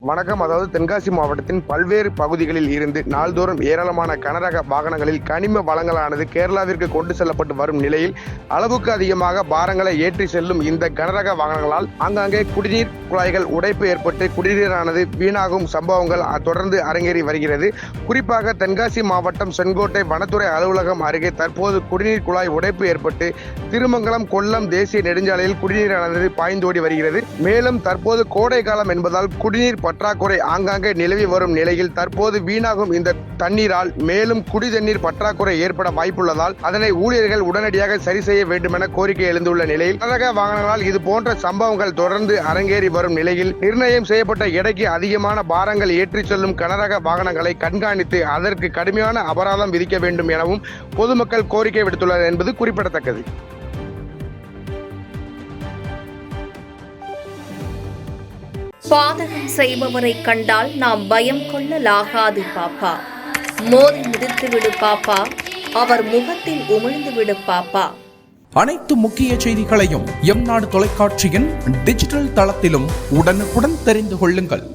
வணக்கம். அதாவது தென்காசி மாவட்டத்தின் பல்வேறு பகுதிகளில் இருந்து நாள்தோறும் ஏராளமான கனரக வாகனங்களில் கனிம வளங்களானது கேரளாவிற்கு கொண்டு செல்லப்பட்டு வரும் நிலையில் அளவுக்கு அதிகமாக பாரங்களை ஏற்றி செல்லும் இந்த கனரக வாகனங்களால் ஆங்காங்கே குடிநீர் குழாய்கள் உடைப்பு ஏற்பட்டு குடிநீரானது வீணாகும் சம்பவங்கள் தொடர்ந்து அரங்கேறி வருகிறது. குறிப்பாக தென்காசி மாவட்டம் செங்கோட்டை வனத்துறை அலுவலகம் அருகே தற்போது குடிநீர் குழாய் உடைப்பு ஏற்பட்டு திருமங்கலம் கொல்லம் தேசிய நெடுஞ்சாலையில் குடிநீரானது பாய்ந்தோடி வருகிறது. மேலும் தற்போது கோடை காலம் என்பதால் குடிநீர் பற்றாக்குறை ஆங்காங்கே நிலவி வரும் நிலையில் தற்போது வீணாகும் இந்த தண்ணீரால் மேலும் குடி தண்ணீர் பற்றாக்குறை ஏற்பட வாய்ப்புள்ளதால் அதனை ஊழியர்கள் உடனடியாக சரி செய்ய வேண்டும் என கோரிக்கை எழுந்துள்ள நிலையில் கனரக வாகனங்களால் இது போன்ற சம்பவங்கள் தொடர்ந்து அரங்கேறி வரும் நிலையில் நிர்ணயம் செய்யப்பட்ட எடைக்கு அதிகமான பாரங்கள் ஏற்றிச் செல்லும் கனரக வாகனங்களை கண்காணித்து அதற்கு கடுமையான அபராதம் விதிக்க வேண்டும் எனவும் பொதுமக்கள் கோரிக்கை விடுத்துள்ளனர் என்பது குறிப்பிடத்தக்கது. பாதகம் செய்பவரை கண்டால் நாம் பயம் கொள்ளலாகாது பாப்பா. மோதி மிதித்து விடு பாப்பா, அவர் முகத்தில் உமிழ்ந்து விடு பாப்பா. அனைத்து முக்கிய செய்திகளையும் எம் நாடு தொலைக்காட்சியின் டிஜிட்டல் தளத்திலும் உடனுக்குடன் தெரிந்து கொள்ளுங்கள்.